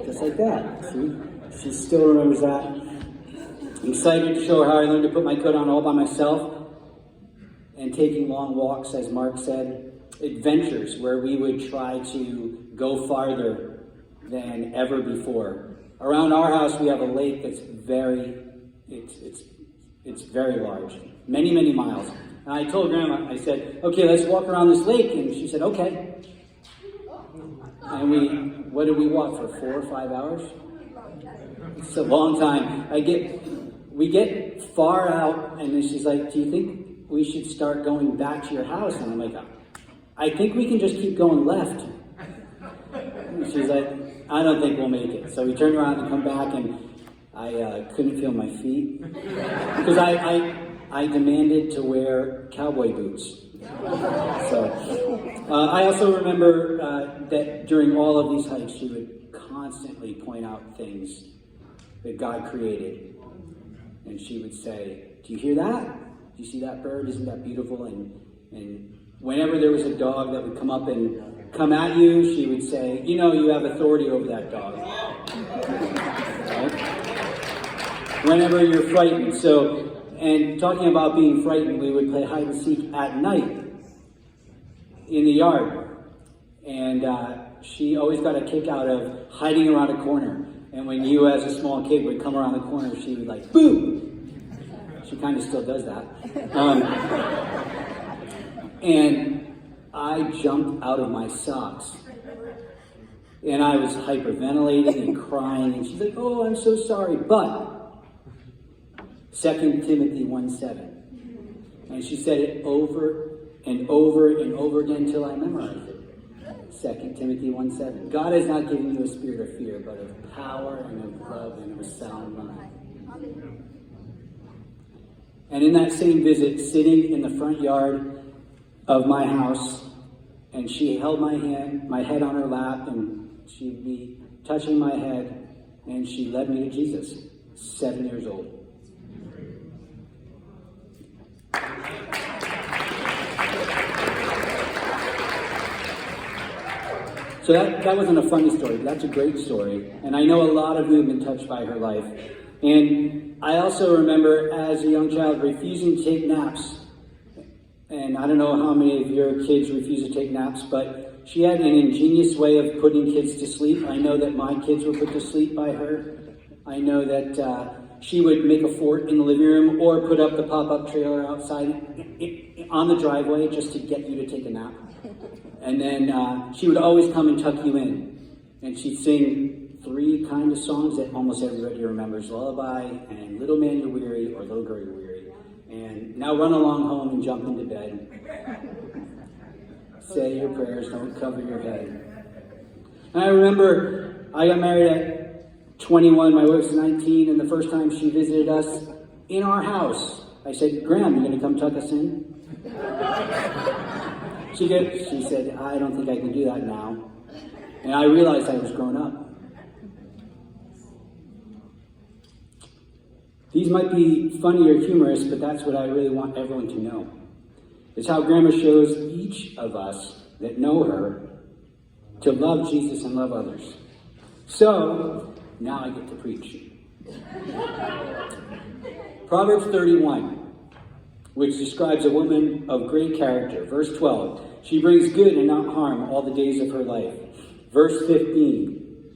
just like that. See? She still remembers that. I'm excited to show her how I learned to put my coat on all by myself and taking long walks, as Mark said, adventures where we would try to go farther than ever before. Around our house, we have a lake that's it's very large, many, many miles. And I told Grandma, I said, okay, let's walk around this lake. And she said, okay. And what did we walk for, 4 or 5 hours? It's a long time. We get far out, and then she's like, do you think we should start going back to your house? And I'm like, I think we can just keep going left. And she's like, I don't think we'll make it. So we turned around and come back, and I couldn't feel my feet because I demanded to wear cowboy boots. So I also remember that during all of these hikes, she would constantly point out things that God created. And she would say, do you hear that? Do you see that bird? Isn't that beautiful? And whenever there was a dog that would come up and come at you, she would say, you know, you have authority over that dog. Right? Whenever you're frightened. So, and talking about being frightened, we would play hide and seek at night in the yard. And she always got a kick out of hiding around a corner. And when you, as a small kid, would come around the corner, she would like, boo! She kind of still does that. And I jumped out of my socks. And I was hyperventilating and crying. And she's like, oh, I'm so sorry. But 2 Timothy 1:7. And she said it over and over and over again until I memorized it. 2 Timothy 1:7. God has not given you a spirit of fear, but of power and of love and of a sound mind. And in that same visit, sitting in the front yard of my house, and she held my head on her lap, and she'd be touching my head, and she led me to Jesus, 7 years old. So that wasn't a funny story, but that's a great story. And I know a lot of you have been touched by her life. And I also remember as a young child refusing to take naps. And I don't know how many of your kids refuse to take naps, but she had an ingenious way of putting kids to sleep. I know that my kids were put to sleep by her. I know that she would make a fort in the living room or put up the pop-up trailer outside on the driveway just to get you to take a nap. And then she would always come and tuck you in. And she'd sing 3 kind of songs that almost everybody remembers. Lullaby and Little Man You're Weary or Little Girl You're Weary. And now run along home and jump into bed. Say your prayers, don't cover your head. And I remember I got married at 21, my wife's 19, and the first time she visited us in our house, I said, Graham, you gonna come tuck us in? She said, I don't think I can do that now. And I realized I was grown up. These might be funny or humorous, but that's what I really want everyone to know. It's how Grandma shows each of us that know her to love Jesus and love others. So, now I get to preach. Proverbs 31. Which describes a woman of great character. Verse 12, she brings good and not harm all the days of her life. Verse 15,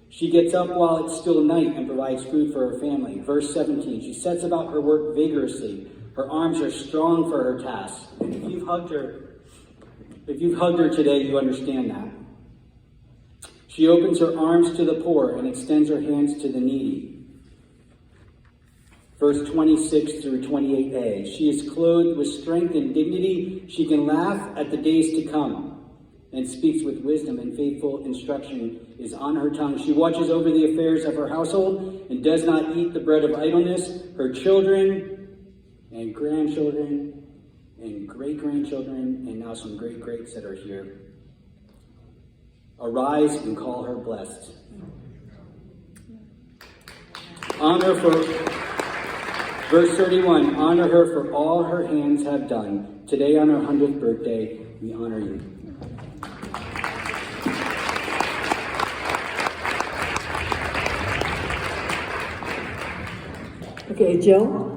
she gets up while it's still night and provides food for her family. Verse 17, she sets about her work vigorously. Her arms are strong for her task. And if you've hugged her today, you understand that. She opens her arms to the poor and extends her hands to the needy. Verse 26 through 28a. She is clothed with strength and dignity. She can laugh at the days to come and speaks with wisdom, and faithful instruction is on her tongue. She watches over the affairs of her household and does not eat the bread of idleness. Her children and grandchildren and great-grandchildren, and now some great-greats that are here, arise and call her blessed. Honor for... Verse 31, honor her for all her hands have done. Today on her 100th birthday, we honor you. Okay, Jill?